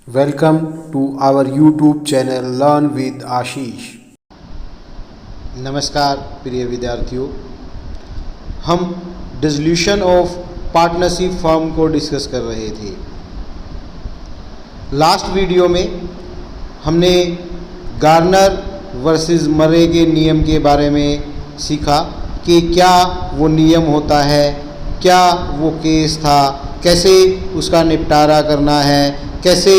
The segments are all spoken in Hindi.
Welcome to our YouTube channel learn with Ashish. नमस्कार प्रिय विद्यार्थियों, हम डिसोल्यूशन ऑफ पार्टनरशिप फर्म को डिस्कस कर रहे थे। लास्ट वीडियो में हमने गार्नर वर्सेस मरे के नियम के बारे में सीखा कि क्या वो नियम होता है, क्या वो केस था, कैसे उसका निपटारा करना है, कैसे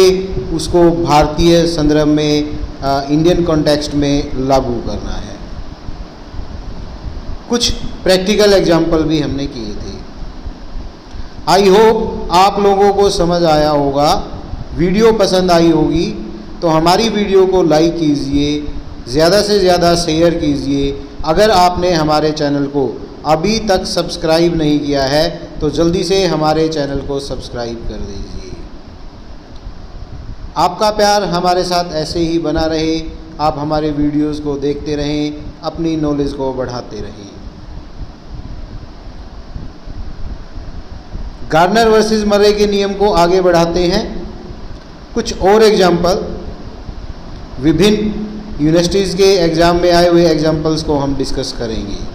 उसको भारतीय संदर्भ में इंडियन कॉन्टेक्स्ट में लागू करना है। कुछ प्रैक्टिकल एग्जाम्पल भी हमने किए थे। आई होप आप लोगों को समझ आया होगा। वीडियो पसंद आई होगी तो हमारी वीडियो को लाइक कीजिए, ज़्यादा से ज़्यादा शेयर कीजिए। अगर आपने हमारे चैनल को अभी तक सब्सक्राइब नहीं किया है तो जल्दी से हमारे चैनल को सब्सक्राइब कर दीजिए। आपका प्यार हमारे साथ ऐसे ही बना रहे, आप हमारे वीडियोस को देखते रहें, अपनी नॉलेज को बढ़ाते रहें। गार्नर वर्सेस मरे के नियम को आगे बढ़ाते हैं। कुछ और एग्जाम्पल, विभिन्न यूनिवर्सिटीज़ के एग्ज़ाम में आए हुए एग्जाम्पल्स को हम डिस्कस करेंगे।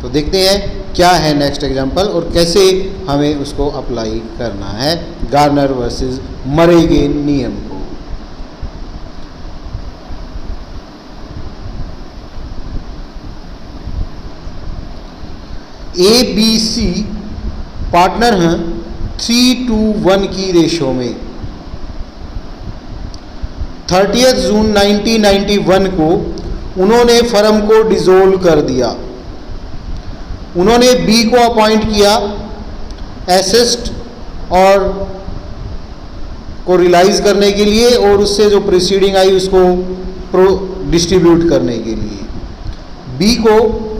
तो देखते हैं क्या है नेक्स्ट एग्जाम्पल और कैसे हमें उसको अप्लाई करना है गार्नर वर्सेस मरे के नियम को। ABC पार्टनर हैं 3:1 की रेशो में। 30 जून 1991 को उन्होंने फर्म को डिसॉल्व कर दिया। उन्होंने बी को अपॉइंट किया एसेस्ट और को रियलाइज करने के लिए और उससे जो प्रीसीडिंग आई उसको डिस्ट्रीब्यूट करने के लिए। बी को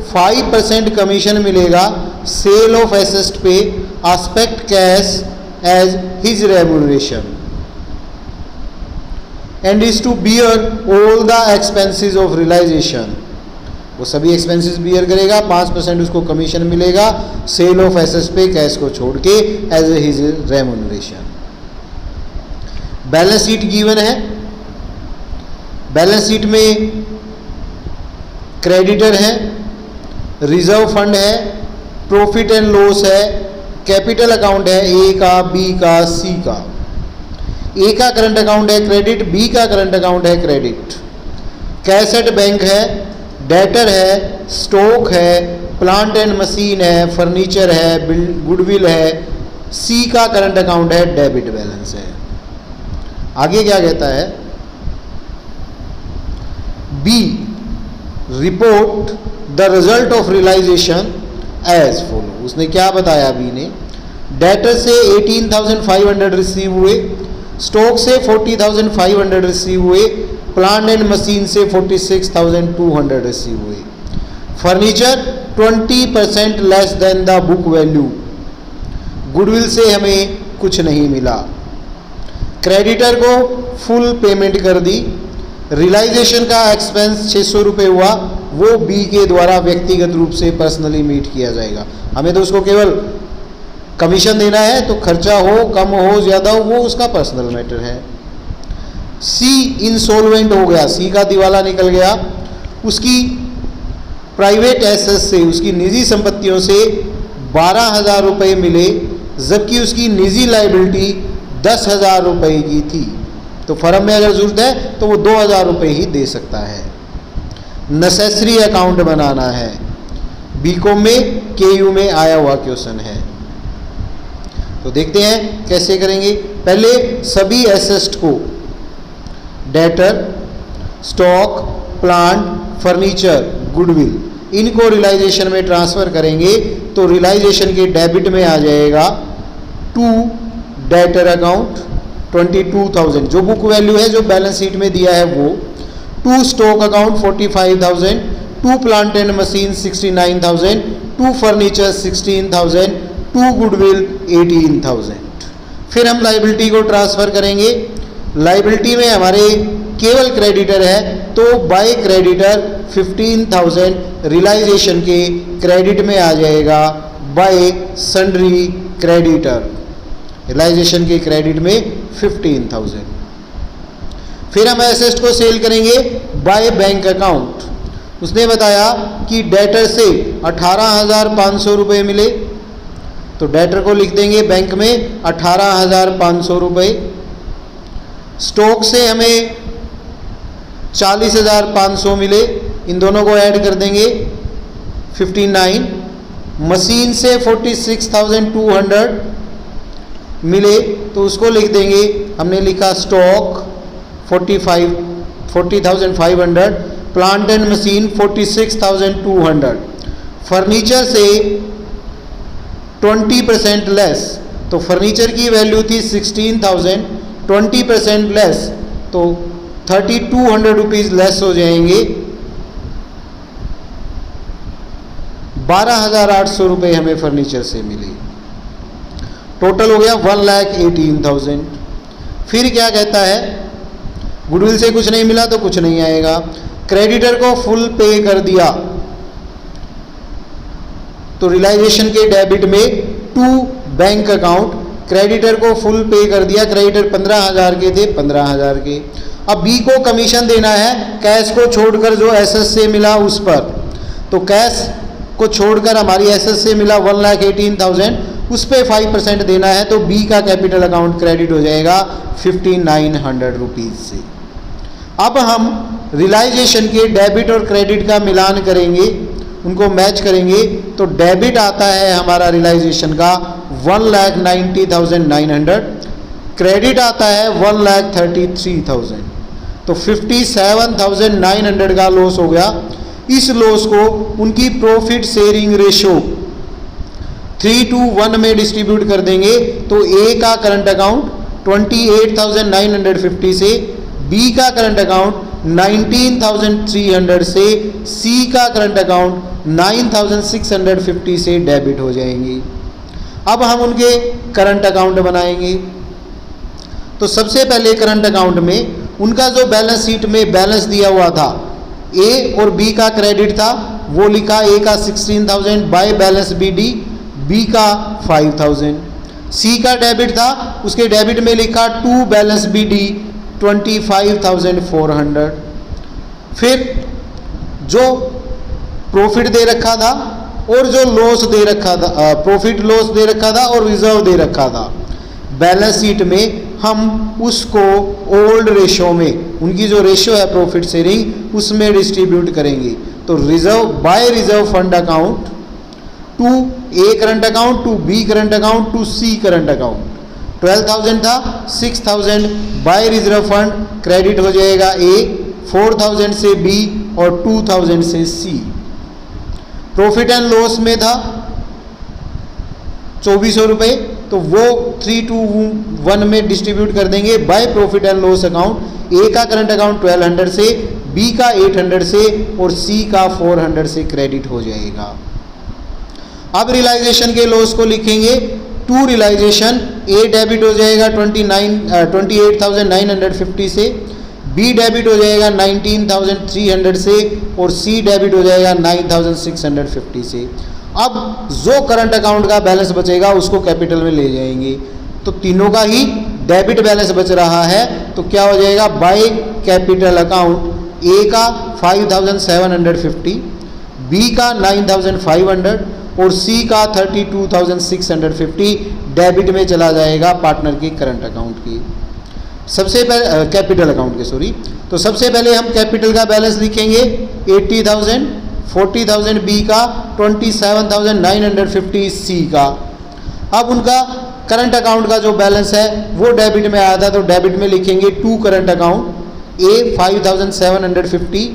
5% कमीशन मिलेगा सेल ऑफ एसेस्ट पे, accept cash as his remuneration and is to bear all the expenses of realisation. वो सभी एक्सपेंसेस बियर करेगा, 5% उसको कमीशन मिलेगा सेल ऑफ एसेट्स पे कैश को छोड़ के as his remuneration. Balance sheet given है। बैलेंस शीट में क्रेडिटर है, रिजर्व फंड है, प्रॉफिट एंड लॉस है, कैपिटल अकाउंट है ए का, बी का, सी का। ए का करंट अकाउंट है क्रेडिट, बी का करंट अकाउंट है क्रेडिट। कैश एट बैंक है, डेटर है, स्टॉक है, प्लांट एंड मशीन है, फर्नीचर है, गुडविल है। सी का करंट अकाउंट है, डेबिट बैलेंस है। आगे क्या कहता है? Be report the result of realisation as follow. उसने क्या बताया बी ने? डेटर से 18,500 रिसीव हुए, स्टॉक से 40,500 रिसीव हुए, प्लांट एंड मशीन से 46,200 रिसीव हुए। Furniture 20% less than the book value. Goodwill से हमें कुछ नहीं मिला। क्रेडिटर को फुल पेमेंट कर दी। रियलाइजेशन का एक्सपेंस 600 रुपये हुआ, वो बी के द्वारा व्यक्तिगत रूप से पर्सनली मीट किया जाएगा। हमें तो उसको केवल कमीशन देना है, तो खर्चा हो, कम हो, ज़्यादा हो, वो उसका पर्सनल मैटर है। सी इंसॉल्वेंट हो गया, सी का दिवाला निकल गया। उसकी प्राइवेट एसेट्स से, उसकी निजी संपत्तियों से 12,000 रुपये मिले, जबकि उसकी निजी लाइबिलिटी 10,000 रुपये की थी। तो फर्म में अगर जरूरत है तो वो 2,000 रुपये ही दे सकता है। नेसेसरी अकाउंट बनाना है। बीकॉम में केयू में आया हुआ क्वेश्चन है। तो देखते हैं कैसे करेंगे। पहले सभी एसेट्स को, debtor, stock, plant, furniture, goodwill, इनको रियलाइजेशन में ट्रांसफ़र करेंगे तो रियलाइजेशन के डेबिट में आ जाएगा 2 डेटर अकाउंट 22,000 जो बुक वैल्यू है, जो बैलेंस शीट में दिया है वो। 2 stock account 45,000, 2 plant and machine 69,000, 2 furniture 16,000, 2 goodwill 18,000। फिर हम लाइबिलिटी को ट्रांसफ़र करेंगे। लाइबिलिटी में हमारे केवल क्रेडिटर है तो बाय क्रेडिटर 15,000 रियलाइजेशन के क्रेडिट में आ जाएगा बाय सन्ड्री क्रेडिटर। रियलाइजेशन के क्रेडिट में 15,000। फिर हम एसेट को सेल करेंगे बाय बैंक अकाउंट। उसने बताया कि डेटर से 18,500 रुपये मिले, तो डेटर को लिख देंगे बैंक में 18,500 रुपये। स्टॉक से हमें 40,500 मिले, इन दोनों को ऐड कर देंगे 59। मशीन से 46,200 मिले, तो उसको लिख देंगे, हमने लिखा stock 40,500, plant and machine 46,200। Furniture से 20% लेस, तो फर्नीचर की वैल्यू थी 16,000, 20% लेस तो 3,200 रुपीज़ लेस हो जाएंगे, 12,800 रुपये हमें फर्नीचर से मिले। टोटल हो गया 1,18,000। फिर क्या कहता है, गुडविल से कुछ नहीं मिला तो कुछ नहीं आएगा। क्रेडिटर को फुल पे कर दिया, तो रियलाइजेशन के डेबिट में टू बैंक अकाउंट, क्रेडिटर को फुल पे कर दिया। क्रेडिटर 15,000 के थे, 15,000 के। अब बी को कमीशन देना है कैश को छोड़कर, जो एसएस से मिला उस पर। तो कैश को छोड़कर हमारी एसएस से मिला 1,18,000, उस पे 5% देना है, तो बी का कैपिटल अकाउंट क्रेडिट हो जाएगा 5,900 रुपीज़ से। अब हम रियलाइजेशन के डेबिट और क्रेडिट का मिलान करेंगे, उनको मैच करेंगे, तो डेबिट आता है हमारा रियलाइजेशन का 1,90,900, क्रेडिट आता है 1,33,000, तो 57,900 का लॉस हो गया। इस लॉस को उनकी प्रॉफिट शेयरिंग रेशो 3:1 में डिस्ट्रीब्यूट कर देंगे, तो ए का करंट अकाउंट 28,950 से, बी का करंट अकाउंट 19,300 से, सी का करंट अकाउंट 9,650 से डेबिट हो जाएंगे। अब हम उनके करंट अकाउंट बनाएंगे। तो सबसे पहले करंट अकाउंट में उनका जो बैलेंस शीट में बैलेंस दिया हुआ था, ए और बी का क्रेडिट था, वो लिखा ए का 16,000 by balance B D, B का 5,000। सी का डेबिट था, उसके डेबिट में लिखा टू बैलेंस बी डी 25,400। फिर जो प्रॉफिट दे रखा था और जो लॉस दे रखा था, प्रॉफिट लॉस दे रखा था और रिजर्व दे रखा था, बैलेंस शीट में हम उसको ओल्ड रेशो में, उनकी जो रेशो है प्रॉफिट शेयरिंग, उसमें डिस्ट्रीब्यूट करेंगे। तो reserve by reserve fund account to A current account, to B current account, to C current account. 12,000 था, 6,000 बाय रिजर्व फंड क्रेडिट हो जाएगा ए, 4,000 से बी और 2,000 से सी। प्रॉफिट एंड लॉस में था 2,400 रुपये, तो वो 3:1 में डिस्ट्रीब्यूट कर देंगे by profit and loss account. A का करंट अकाउंट 1,200 से, बी का 800 से और सी का 400 से क्रेडिट हो जाएगा। अब रियलाइजेशन के लॉस को लिखेंगे, टू रियलाइजेशन, ए डेबिट हो जाएगा 28,950 से, बी डेबिट हो जाएगा 19,300 से और सी डेबिट हो जाएगा 9,650 से। अब जो करंट अकाउंट का बैलेंस बचेगा उसको कैपिटल में ले जाएंगे, तो तीनों का ही डेबिट बैलेंस बच रहा है, तो क्या हो जाएगा, बाय कैपिटल अकाउंट ए का 5,750, बी का 9,500 और सी का 32,650 डेबिट में चला जाएगा पार्टनर के करंट अकाउंट की। सबसे पहले कैपिटल अकाउंट के, सॉरी, तो सबसे पहले हम कैपिटल का बैलेंस लिखेंगे 80,000, 40,000 बी का, 27,950 सी का। अब उनका करंट अकाउंट का जो बैलेंस है वो डेबिट में आया था, तो डेबिट में लिखेंगे to current account, A 5,750,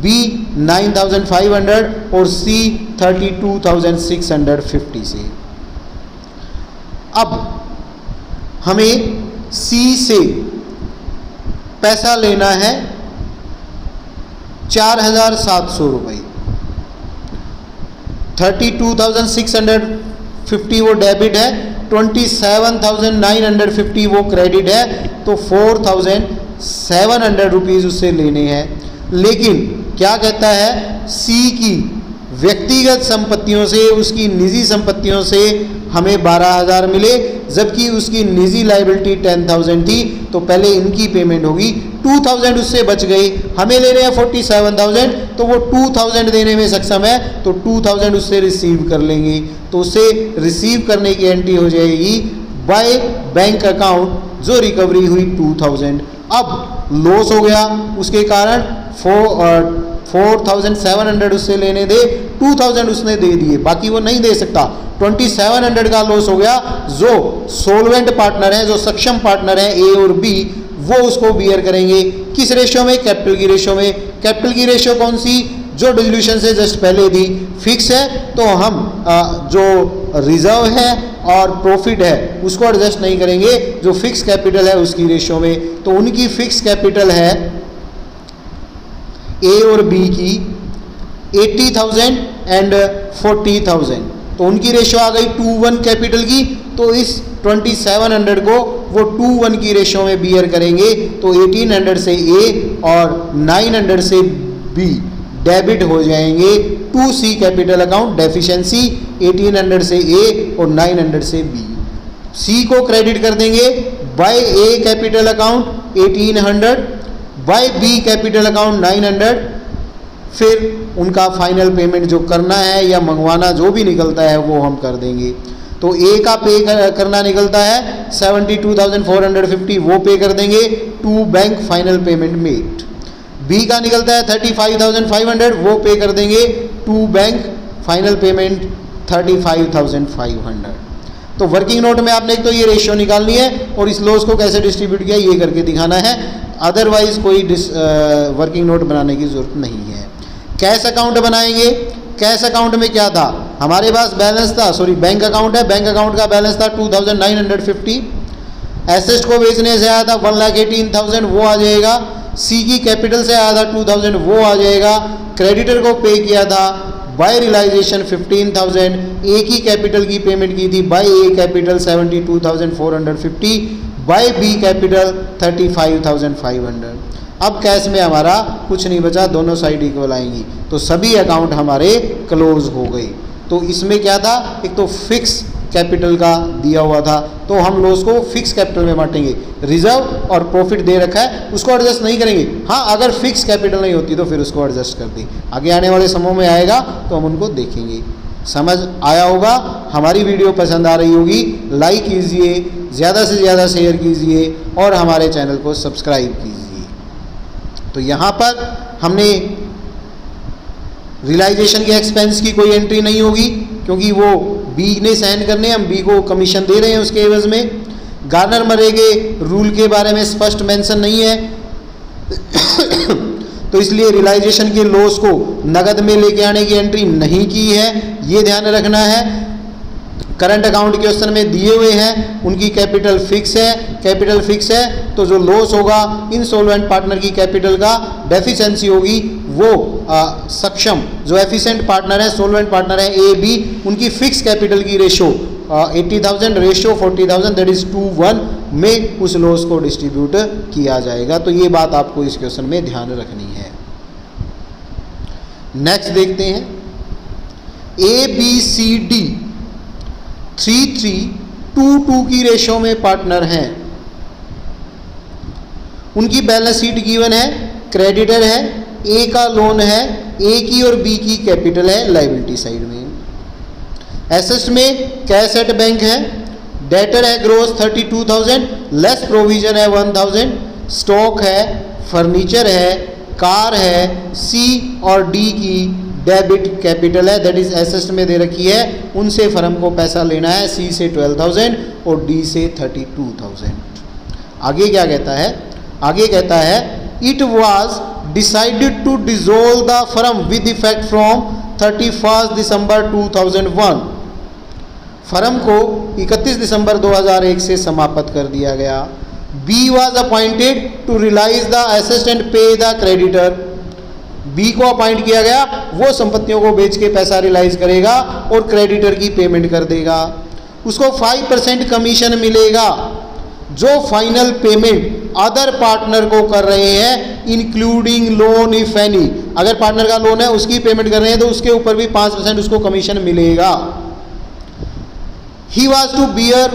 B 9,500 और सी 32,650 से। अब हमें सी से पैसा लेना है 4,700 रुपये, 32,650 वो डेबिट है, 27,950 वो क्रेडिट है, तो 4,700 रुपीज़ उससे लेने हैं। लेकिन क्या कहता है, सी की व्यक्तिगत संपत्तियों से, उसकी निजी संपत्तियों से हमें 12,000 मिले, जबकि उसकी निजी लाइबिलिटी 10,000 थी, तो पहले इनकी पेमेंट होगी, 2,000 उससे बच गई, हमें लेने हैं 47,000, तो वो 2,000 देने में सक्षम है, तो 2,000 उससे रिसीव कर लेंगे, तो उसे रिसीव करने की एंट्री हो जाएगी बाय बैंक अकाउंट, जो रिकवरी हुई 2,000। अब लॉस हो गया, उसके कारण 4,700 उससे लेने दे, 2,000 उसने दे दिए, बाकी वो नहीं दे सकता, 2,700 का लॉस हो गया। जो सोलवेंट पार्टनर है, जो सक्षम पार्टनर है ए और बी, वो उसको बियर करेंगे। किस रेशियो में? कैपिटल की रेशियो में। कैपिटल की रेशियो कौन सी? जो डिल्यूशन से जस्ट पहले थी, फिक्स है, तो हम जो रिजर्व है और प्रॉफिट है उसको एडजस्ट नहीं करेंगे, जो फिक्स कैपिटल है उसकी रेशियो में। तो उनकी फिक्स कैपिटल है ए और बी की 80,000 एंड 40,000, तो उनकी रेशियो आ गई 2:1 कैपिटल की, तो इस 2,700 को वो 2:1 की रेशियो में बियर करेंगे, तो 1,800 से ए और 900 से बी डेबिट हो जाएंगे to C capital account. Deficiency 1,800 से ए और 900 से बी। सी को क्रेडिट कर देंगे by A capital account 1,800, by B capital account 900, फिर उनका फाइनल पेमेंट जो करना है या मंगवाना जो भी निकलता है वो हम कर देंगे। तो ए का पे करना निकलता है 72,450, वो पे कर देंगे to bank final payment made. B का निकलता है 35,500, वो पे कर देंगे टू बैंक फाइनल पेमेंट 35,500। तो वर्किंग नोट में आपने एक तो ये रेशियो निकालनी है और इस लॉस को कैसे डिस्ट्रीब्यूट किया ये करके दिखाना है, अदरवाइज कोई वर्किंग नोट बनाने की जरूरत नहीं है। कैश अकाउंट बनाएंगे। कैश अकाउंट में क्या था? हमारे पास बैलेंस था, बैंक अकाउंट है, बैंक अकाउंट का बैलेंस था 2,950। एसेट को बेचने से आया था 1,18,000, वो आ जाएगा। सी की कैपिटल से आया था 2,000, वो आ जाएगा। क्रेडिटर को पे किया था बाय रियलाइजेशन 15,000, ए की कैपिटल की पेमेंट की थी bye A capital 72,450, bye B capital 35,500। अब कैश में हमारा कुछ नहीं बचा, दोनों साइड इक्वल आएंगी, तो सभी अकाउंट हमारे क्लोज हो गए। तो इसमें क्या था? एक तो फिक्स कैपिटल का दिया हुआ था, तो हम लॉस को फिक्स कैपिटल में बांटेंगे। रिजर्व और प्रॉफिट दे रखा है, उसको एडजस्ट नहीं करेंगे। हाँ, अगर फिक्स कैपिटल नहीं होती तो फिर उसको एडजस्ट कर दें। आगे आने वाले समूह में आएगा तो हम उनको देखेंगे। समझ आया होगा? हमारी वीडियो पसंद आ रही होगी, लाइक कीजिए, ज़्यादा से ज़्यादा शेयर कीजिए और हमारे चैनल को सब्सक्राइब कीजिए। तो यहाँ पर हमने रियलाइजेशन के एक्सपेंस की कोई एंट्री नहीं होगी, क्योंकि वो बी ने साइन करने, हम बी को कमीशन दे रहे हैं उसके एवज में। गार्नर मरे के रूल के बारे में स्पष्ट मेंशन नहीं है तो इसलिए रियलाइजेशन के लॉस को नगद में लेके आने की एंट्री नहीं की है, ये ध्यान रखना है। करंट अकाउंट क्वेश्चन में दिए हुए हैं, उनकी कैपिटल फिक्स है, कैपिटल फिक्स है तो जो लॉस होगा इनसॉल्वेंट पार्टनर की कैपिटल का डेफिशिएंसी होगी, वो सक्षम जो एफिशिएंट पार्टनर है, सोल्वेंट पार्टनर है ए बी, उनकी फिक्स कैपिटल की रेशो 80,000 रेशियो 40,000 दैट इज 2:1 में उस लॉस को डिस्ट्रीब्यूट किया जाएगा। तो ये बात आपको इस क्वेश्चन में ध्यान रखनी है। नेक्स्ट देखते हैं, ए बी सी डी 3:3:2:2 की रेशो में पार्टनर हैं। उनकी बैलेंस शीट गिवन है, क्रेडिटर है, ए का लोन है, ए की और बी की कैपिटल है लायबिलिटी साइड में। एसेट्स में कैश एट बैंक है, डेटर है ग्रोस 32,000, लेस प्रोविजन है 1,000, स्टॉक है, फर्नीचर है, कार है, सी और डी की डेबिट कैपिटल है, दैट इज एसेट्स में दे रखी है, उनसे फर्म को पैसा लेना है, सी से 12,000 और डी से 32,000। आगे क्या कहता है? आगे कहता है it was decided to dissolve the firm with effect from 31 December 2001। Firm को 31 दिसंबर 2001 से समाप्त कर दिया गया। B was appointed to realise the assets and pay the creditor. B को अपॉइंट किया गया, वो संपत्तियों को बेच के पैसा रियलाइज करेगा और क्रेडिटर की पेमेंट कर देगा। उसको 5% कमीशन मिलेगा जो फाइनल पेमेंट अदर पार्टनर को कर रहे हैं, इंक्लूडिंग लोन इफ एनी। अगर पार्टनर का लोन है उसकी पेमेंट कर रहे हैं तो उसके ऊपर भी 5% उसको कमीशन मिलेगा। He was to bear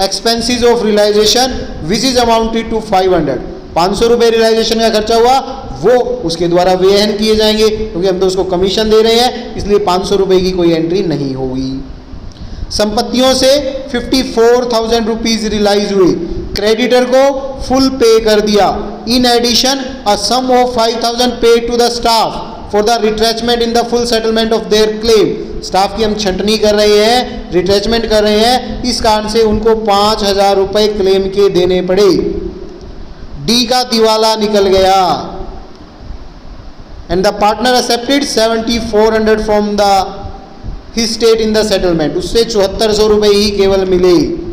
expenses of realisation which is amounted to 500, 500 रुपये रियलाइजेशन का खर्चा हुआ, वो उसके द्वारा व्ययन किए जाएंगे, क्योंकि हम तो उसको कमीशन दे रहे हैं, इसलिए 500 रुपये की कोई एंट्री नहीं होगी। संपत्तियों से 54,000 रुपीज रियलाइज हुए, क्रेडिटर को फुल पे कर दिया। In addition a some of 5,000 pay to the staff for the retrenchment in the full settlement of their claim. Staff की हम छंटनी कर रहे हैं, रिट्रेचमेंट कर रहे हैं, इस कारण से उनको 5,000 रुपये क्लेम के देने पड़े। डी का दिवाला निकल गया and the partner accepted 7,400 from the his state in the settlement, उससे 7400 रुपये ही केवल मिले।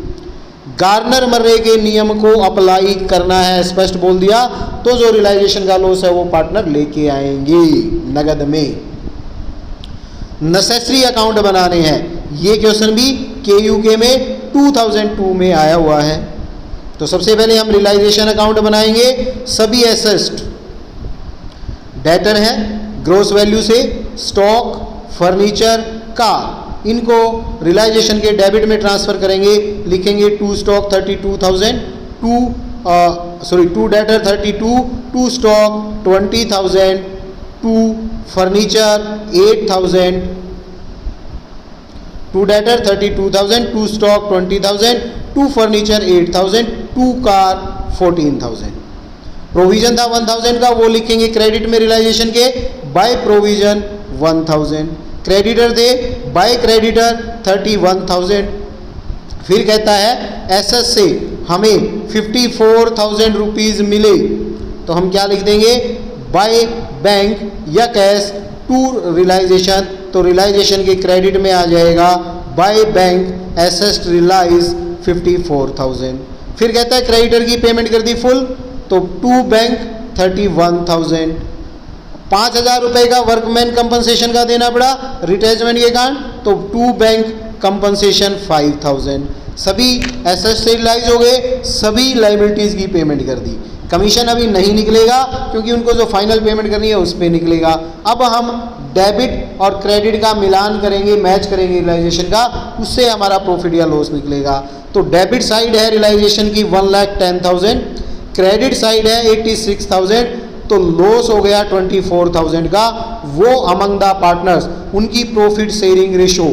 गार्नर मर्रे के नियम को अप्लाई करना है, स्पष्ट बोल दिया, तो जो रियलाइजेशन का लॉस है वो पार्टनर लेके आएंगे नगद में। नेसेसरी अकाउंट बनाने हैं, ये क्वेश्चन भी KUK में 2002 में आया हुआ है। तो सबसे पहले हम रियलाइजेशन अकाउंट बनाएंगे। सभी एसेट डेटर है, ग्रोस वैल्यू से स्टॉक, फर्नीचर, कार, इनको रियलाइजेशन के डेबिट में ट्रांसफर करेंगे। लिखेंगे to stock 32,000, to debtor 32, to stock 20,000, to furniture 8,000, to debtor 32,000, to stock 20,000, to furniture 8,000, to car 14,000। Provision था 1,000 का, वो लिखेंगे क्रेडिट में रियलाइजेशन के, बाय प्रोविजन 1,000। क्रेडिटर थे, बाय क्रेडिटर 31,000। फिर कहता है एसेट से हमें 54,000 रुपीज़ मिले, तो हम क्या लिख देंगे, बाय बैंक या कैश टू रियलाइजेशन, तो रियलाइजेशन के क्रेडिट में आ जाएगा बाय बैंक एसेट रियलाइज 54,000। फिर कहता है क्रेडिटर की पेमेंट कर दी फुल, तो टू बैंक 31,000। 5,000 रुपये का वर्कमैन कंपनसेशन का देना पड़ा रिट्रेचमेंट के कारण, तो टू बैंक कंपनसेशन 5,000। सभी एसेट से रियलाइज हो गए, सभी लाइबिलिटीज़ की पेमेंट कर दी। कमीशन अभी नहीं निकलेगा क्योंकि उनको जो फाइनल पेमेंट करनी है उस पर निकलेगा। अब हम डेबिट और क्रेडिट का मिलान करेंगे, मैच करेंगे रियलाइजेशन का, उससे हमारा प्रॉफिट या लॉस निकलेगा। तो डेबिट साइड है रियलाइजेशन की 1,10,000, क्रेडिट साइड है 86,000, तो लॉस हो गया 24,000 का। वो अमंग द पार्टनर्स उनकी प्रॉफिट शेयरिंग रेशो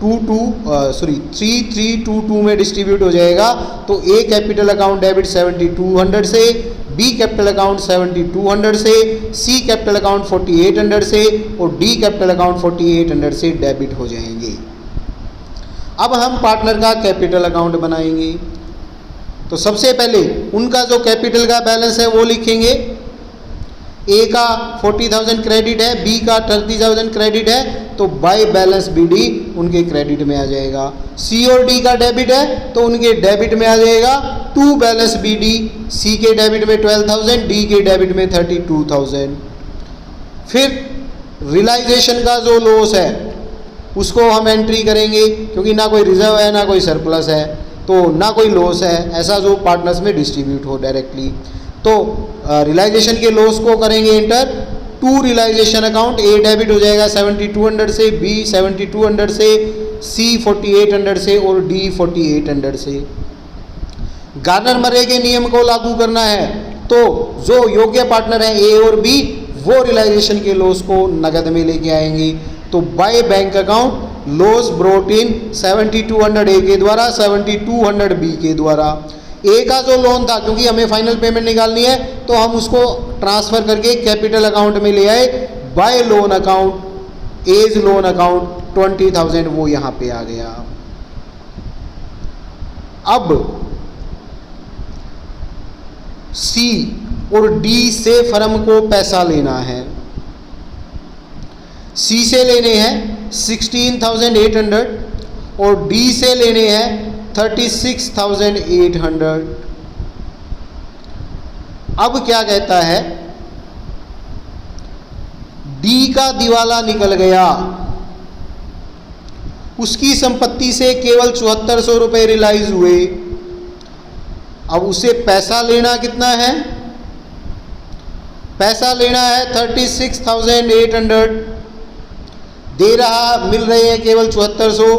3:2 में डिस्ट्रीब्यूट हो जाएगा। तो ए कैपिटल अकाउंट डेबिट 7,200 से, बी कैपिटल अकाउंट 7,200 से, सी कैपिटल अकाउंट 4,800 से और डी कैपिटल अकाउंट 4,800 से डेबिट हो जाएंगे। अब हम पार्टनर का कैपिटल अकाउंट बनाएंगे। तो सबसे पहले उनका जो कैपिटल का बैलेंस है वो लिखेंगे। ए का 40,000 क्रेडिट है, बी का 30,000 क्रेडिट है, तो बाय बैलेंस BD उनके क्रेडिट में आ जाएगा। सी और डी का डेबिट है तो उनके डेबिट में आ जाएगा टू बैलेंस BD, सी के डेबिट में 12,000, डी के डेबिट में 32,000। फिर रियलाइजेशन का जो लॉस है उसको हम एंट्री करेंगे, क्योंकि ना कोई रिजर्व है ना कोई सरप्लस है, तो ना कोई लॉस है ऐसा जो पार्टनर्स में डिस्ट्रीब्यूट हो डायरेक्टली। तो रियलाइजेशन के लॉस को करेंगे enter. To realisation account, A debit हो जाएगा 7,200 से, बी 7,200 से, सी 4,800 से और डी 4,800 से। गार्नर मर्रे के नियम को लागू करना है, तो जो योग्य पार्टनर है ए और बी वो रियलाइजेशन के लॉस को नगद में लेके आएंगे। तो by bank account loss brought in 7,200 A के द्वारा, 7,200 बी के द्वारा। ए का जो लोन था, क्योंकि हमें फाइनल पेमेंट निकालनी है तो हम उसको ट्रांसफ़र करके कैपिटल अकाउंट में ले आए। By loan account, as loan account 20,000 वो यहाँ पे आ गया। अब सी और डी से फर्म को पैसा लेना है। सी से लेने हैं 16,800 और डी से लेने हैं 36,800। अब क्या कहता है, डी का दिवाला निकल गया, उसकी संपत्ति से केवल 7400 रुपये रियलाइज हुए। अब उसे पैसा लेना कितना है, पैसा लेना है 36,800, दे रहा मिल रहे हैं केवल 7400,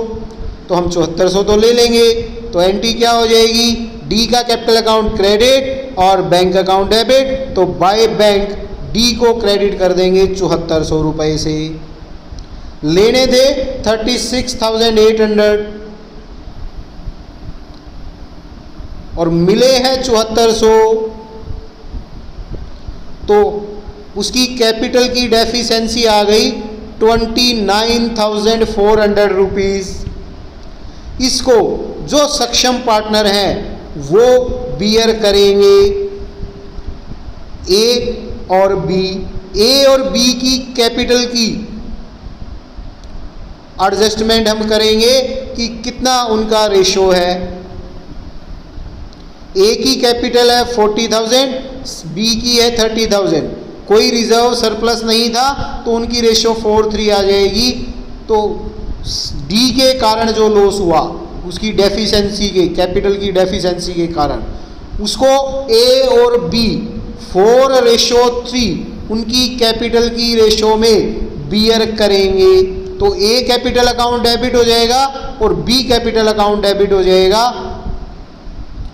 तो हम 7400 तो ले लेंगे, तो एंट्री क्या हो जाएगी, डी का कैपिटल अकाउंट क्रेडिट और बैंक अकाउंट डेबिट। तो बाय बैंक डी को क्रेडिट कर देंगे 7400 रुपये से। लेने थे 36,800 और मिले हैं 7400, तो उसकी कैपिटल की डेफिशिएंसी आ गई 29,400 रुपीज़। इसको जो सक्षम पार्टनर हैं वो बियर करेंगे, ए और बी। ए और बी की कैपिटल की एडजस्टमेंट हम करेंगे कि कितना उनका रेशो है। ए की कैपिटल है 40,000, बी की है 30,000। कोई रिजर्व सरप्लस नहीं था तो उनकी रेशो 4:3 आ जाएगी। तो डी के कारण जो लॉस हुआ उसकी डेफिशिएंसी के, कैपिटल की डेफिशिएंसी के कारण, उसको ए और बी 4:3 उनकी कैपिटल की रेशो में बियर करेंगे। तो ए कैपिटल अकाउंट डेबिट हो जाएगा और बी कैपिटल अकाउंट डेबिट हो जाएगा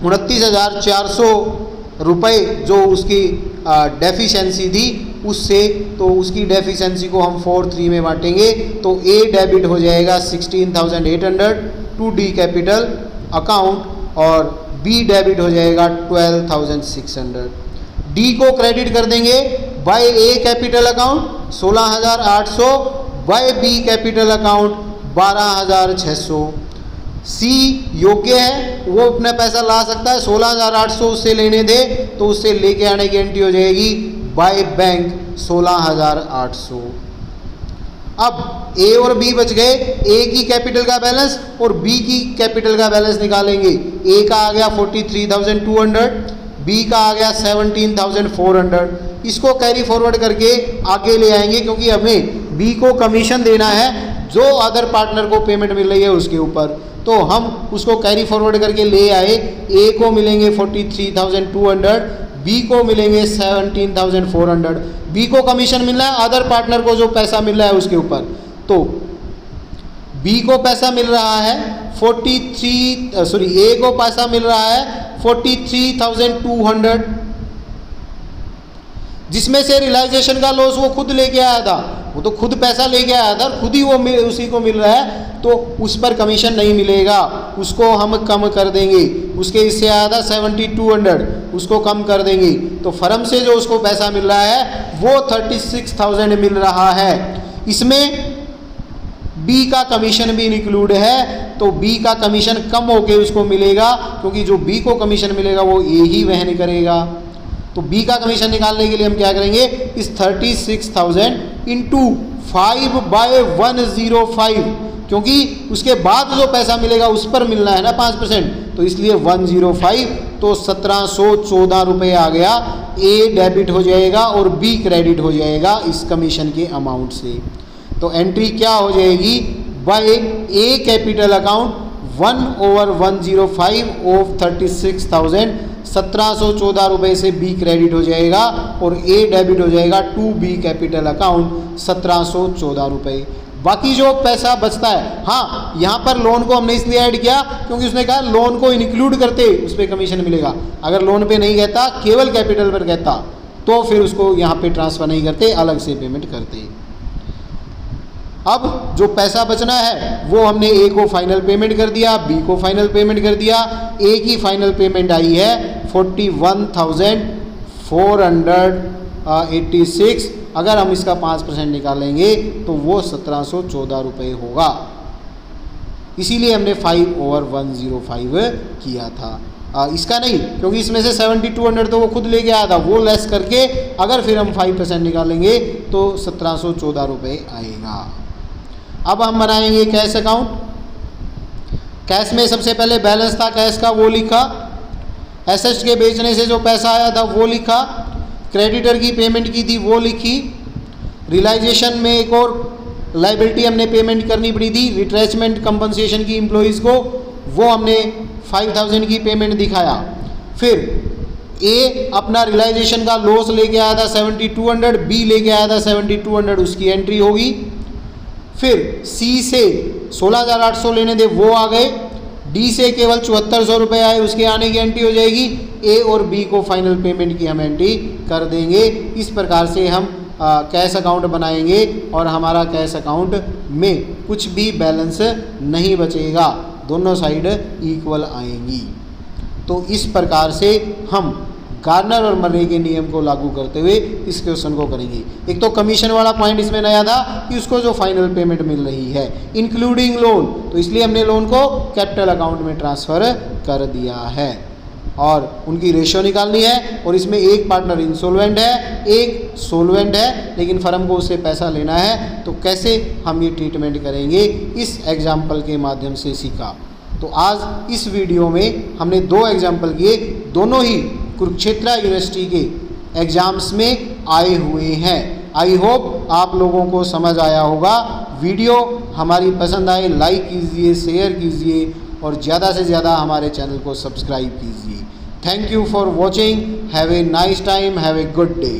29,400 रुपये जो उसकी डेफिशिएंसी थी उससे। तो उसकी डेफिशिएंसी को हम 4:3 में बांटेंगे। तो ए डेबिट हो जाएगा 16,800 टू डी कैपिटल अकाउंट और बी डेबिट हो जाएगा 12,600। डी को क्रेडिट कर देंगे by A capital account 16,800, by B capital account 12,600। C योग्य है, वो अपना पैसा ला सकता है, 16,800 उससे लेने थे तो उससे लेके आने की एंट्री हो जाएगी बाय बैंक 16,800। अब ए और बी बच गए, ए की कैपिटल का बैलेंस और बी की कैपिटल का बैलेंस निकालेंगे। ए का आ गया 43,200, बी का आ गया 17,400। इसको कैरी फॉरवर्ड करके आगे ले आएंगे क्योंकि हमें बी को कमीशन देना है जो अदर पार्टनर को पेमेंट मिल रही है उसके ऊपर। तो हम उसको कैरी फॉरवर्ड करके ले आए। ए को मिलेंगे 43,200, बी को मिलेंगे 17,400। बी को कमीशन मिल रहा है अदर पार्टनर को जो पैसा मिल रहा है उसके ऊपर। तो बी को पैसा मिल रहा है ए को पैसा मिल रहा है 43,200, जिसमें से रियलाइजेशन का लॉस वो खुद लेके आया था। वो तो खुद पैसा लेके आया था, खुद ही वो उसी को मिल रहा है, तो उस पर कमीशन नहीं मिलेगा, उसको हम कम कर देंगे। उसके इससे आया था 7,200, उसको कम कर देंगे। तो फर्म से जो उसको पैसा मिल रहा है वो 36,000 मिल रहा है। इसमें बी का कमीशन भी इंक्लूड है, तो बी का कमीशन कम होके उसको मिलेगा क्योंकि जो बी को कमीशन मिलेगा वो ए ही वहन करेगा। तो बी का कमीशन निकालने के लिए हम क्या करेंगे, इस 36,000 इंटू 5/105, क्योंकि उसके बाद जो पैसा मिलेगा उस पर मिलना है ना 5%, तो इसलिए 105, तो 1,714 रुपये आ गया। ए डेबिट हो जाएगा और बी क्रेडिट हो जाएगा इस कमीशन के अमाउंट से। तो एंट्री क्या हो जाएगी, by A capital account 1/105 of 36,000, 1,714 रुपये से बी क्रेडिट हो जाएगा और ए डेबिट हो जाएगा टू बी कैपिटल अकाउंट 1,714 रुपये। बाकी जो पैसा बचता है, हाँ यहाँ पर लोन को हमने इसलिए ऐड किया क्योंकि उसने कहा लोन को इंक्लूड करते उस पर कमीशन मिलेगा। अगर लोन पे नहीं कहता, केवल कैपिटल पर कहता, तो फिर उसको यहाँ पे ट्रांसफ़र नहीं करते, अलग से पेमेंट करते। अब जो पैसा बचना है वो हमने ए को फाइनल पेमेंट कर दिया, बी को फाइनल पेमेंट कर दिया। ए की फाइनल पेमेंट आई है 41,486। अगर हम इसका 5% निकालेंगे तो वो 1,714 रुपये होगा। इसीलिए हमने 5/105 किया था, इसका नहीं, क्योंकि इसमें से 7,200 तो वो खुद लेके आया था, वो लेस करके अगर फिर हम 5% निकालेंगे तो 1,714 रुपये आएगा। अब हम बनाएंगे कैश अकाउंट। कैश में सबसे पहले बैलेंस था कैश का, वो लिखा। एसेट्स के बेचने से जो पैसा आया था वो लिखा। क्रेडिटर की पेमेंट की थी वो लिखी। रियलाइजेशन में एक और लाइबिलिटी हमने पेमेंट करनी पड़ी थी, रिट्रेचमेंट कंपनसेशन की एम्प्लॉइज़ को, वो हमने 5,000 की पेमेंट दिखाया। फिर ए अपना रियलाइजेशन का लॉस लेके आया था 7,200, बी लेके आया था 7,200, उसकी एंट्री होगी। फिर सी से 16,800 लेने थे वो आ गए, डी से केवल 7400 रुपये आए, उसके आने की एंट्री हो जाएगी, ए और बी को फाइनल पेमेंट की हम एंट्री कर देंगे। इस प्रकार से हम कैश अकाउंट बनाएंगे और हमारा कैश अकाउंट में कुछ भी बैलेंस नहीं बचेगा, दोनों साइड इक्वल आएंगी। तो इस प्रकार से हम गार्नर और मर्रे के नियम को लागू करते हुए इस क्वेश्चन को करेंगे। एक तो कमीशन वाला पॉइंट इसमें नया था कि उसको जो फाइनल पेमेंट मिल रही है इंक्लूडिंग लोन, तो इसलिए हमने लोन को कैपिटल अकाउंट में ट्रांसफ़र कर दिया है और उनकी रेशियो निकालनी है। और इसमें एक पार्टनर इंसॉल्वेंट है, एक सोल्वेंट है, लेकिन फर्म को उससे पैसा लेना है, तो कैसे हम ये ट्रीटमेंट करेंगे इस एग्जाम्पल के माध्यम से सीखा। तो आज इस वीडियो में हमने 2 एग्जाम्पल किए, दोनों ही कुरुक्षेत्र यूनिवर्सिटी के एग्जाम्स में आए हुए हैं। आई होप आप लोगों को समझ आया होगा। वीडियो हमारी पसंद आए लाइक कीजिए, शेयर कीजिए और ज़्यादा से ज़्यादा हमारे चैनल को सब्सक्राइब कीजिए। Thank you for watching. Have a nice time, have a good day.